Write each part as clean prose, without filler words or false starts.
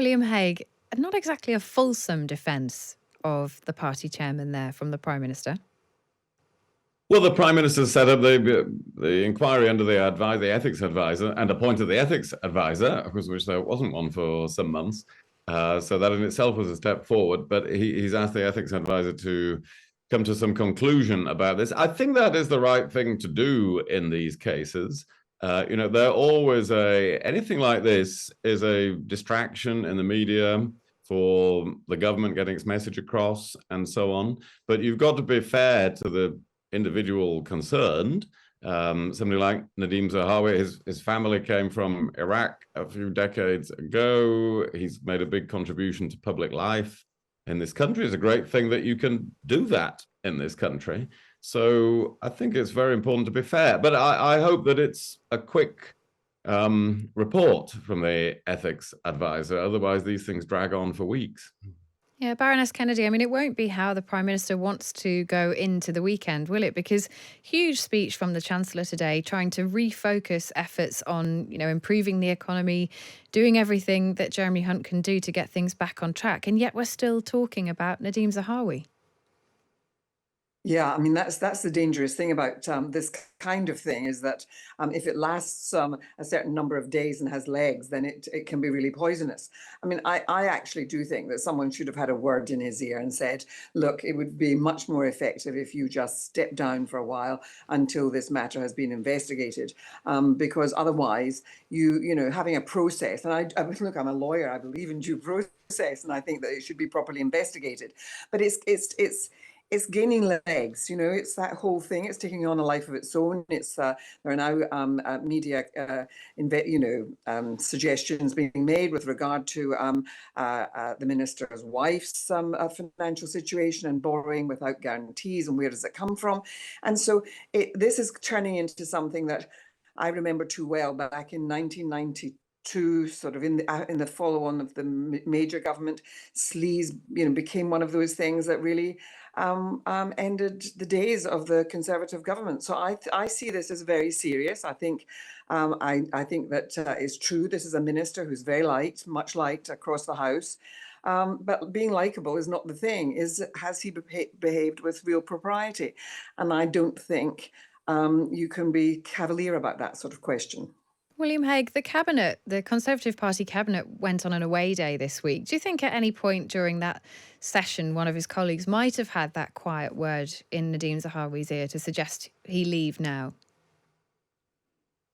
William Hague, not exactly a fulsome defence of the party chairman there from the Prime Minister. Well, the Prime Minister set up the inquiry under the ethics advisor and appointed the ethics advisor, of course, which there wasn't one for some months. So that in itself was a step forward. But he's asked the ethics advisor to come to some conclusion about this. I think that is the right thing to do in these cases. They're always anything like this is a distraction in the media for the government getting its message across and so on. But you've got to be fair to the individual concerned. Somebody like Nadhim Zahawi, his family came from Iraq a few decades ago. He's made a big contribution to public life in this country. It's a great thing that you can do that in this country. So I think it's very important to be fair. But I hope that it's a quick report from the ethics advisor. Otherwise, these things drag on for weeks. Yeah, Baroness Kennedy, I mean, it won't be how the Prime Minister wants to go into the weekend, will it? Because huge speech from the Chancellor today, trying to refocus efforts on, improving the economy, doing everything that Jeremy Hunt can do to get things back on track. And yet we're still talking about Nadhim Zahawi. Yeah, I mean, that's the dangerous thing about this kind of thing is that if it lasts a certain number of days and has legs, then it can be really poisonous. I mean, I actually do think that someone should have had a word in his ear and said, look, it would be much more effective if you just step down for a while until this matter has been investigated, because otherwise having a process, and look, I'm a lawyer, I believe in due process, and I think that it should be properly investigated, but it's gaining legs, it's that whole thing. It's taking on a life of its own. It's there are now media, suggestions being made with regard to the minister's wife's financial situation and borrowing without guarantees, and where does it come from? And so this is turning into something that I remember too well back in 1992. Sort of in the follow-on of the major government, sleaze, became one of those things that really ended the days of the Conservative government. So I see this as very serious. I think that is true. This is a minister who's very much liked across the House. But being likable is not the thing. Has he behaved with real propriety? And I don't think you can be cavalier about that sort of question. William Hague, the Conservative Party cabinet went on an away day this week. Do you think at any point during that session, one of his colleagues might have had that quiet word in Nadhim Zahawi's ear to suggest he leave now?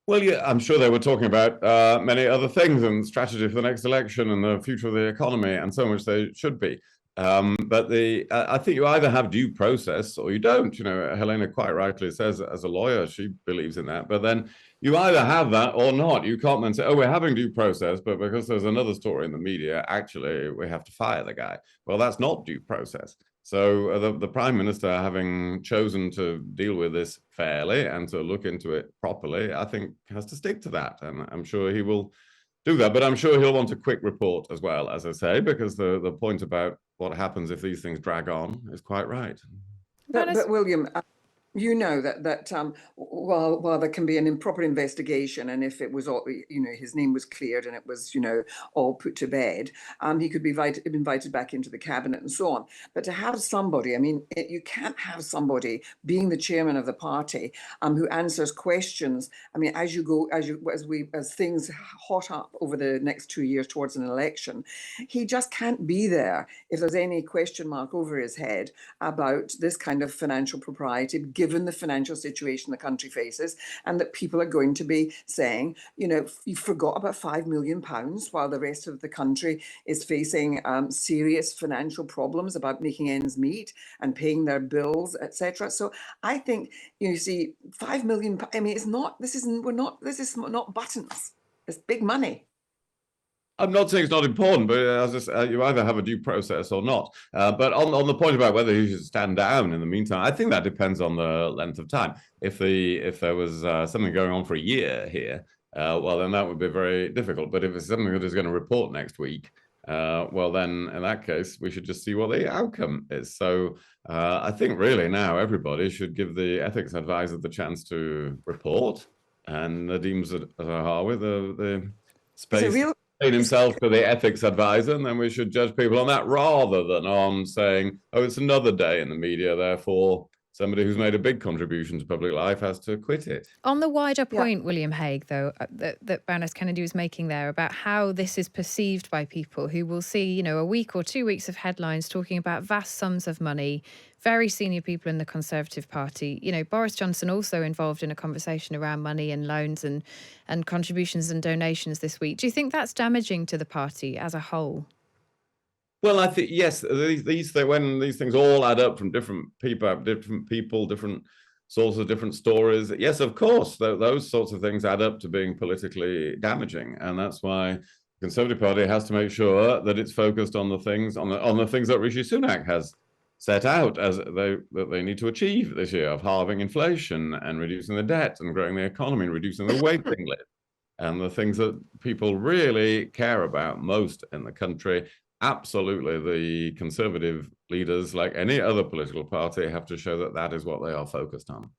Well, yeah, I'm sure they were talking about many other things and strategy for the next election and the future of the economy, and so much they should be. But I think you either have due process or you don't. Helena quite rightly says, as a lawyer, she believes in that. But then you either have that or not. You can't then say, oh, we're having due process, but because there's another story in the media, actually, we have to fire the guy. Well, that's not due process. So the Prime Minister, having chosen to deal with this fairly and to look into it properly, I think has to stick to that. And I'm sure he will do that. But I'm sure he'll want a quick report as well, as I say, because the point about what happens if these things drag on is quite right. But William, that while there can be an improper investigation, and if it was all, his name was cleared and it was, all put to bed, he could be invited back into the cabinet and so on. But to have somebody, you can't have somebody being the chairman of the party who answers questions. As things hot up over the next 2 years towards an election, he just can't be there if there's any question mark over his head about this kind of financial propriety, given the financial situation the country faces, and that people are going to be saying, you forgot about £5 million while the rest of the country is facing serious financial problems about making ends meet and paying their bills, etc. So I think, £5 million, this is not buttons. It's big money. I'm not saying it's not important, but you either have a due process or not. But on the point about whether he should stand down in the meantime, I think that depends on the length of time. If there was something going on for a year here, well, then that would be very difficult. But if it's something that is going to report next week, well, then in that case, we should just see what the outcome is. So I think really now everybody should give the ethics advisor the chance to report, and Nadhim Zahawi the space. himself to the ethics advisor, and then we should judge people on that rather than on saying, oh, it's another day in the media, therefore somebody who's made a big contribution to public life has to quit it. On the wider point, William Hague, though, that Baroness Kennedy was making there about how this is perceived by people who will see, a week or 2 weeks of headlines talking about vast sums of money, very senior people in the Conservative Party. Boris Johnson also involved in a conversation around money and loans and contributions and donations this week. Do you think that's damaging to the party as a whole? Well, I think, yes, when these things all add up from different people, different sources, different stories. Yes, of course, those sorts of things add up to being politically damaging. And that's why the Conservative Party has to make sure that it's focused on the things, on the things that Rishi Sunak has set out as that they need to achieve this year, of halving inflation and reducing the debt and growing the economy and reducing the waiting list. And the things that people really care about most in the country. Absolutely, the Conservative leaders, like any other political party, have to show that that is what they are focused on.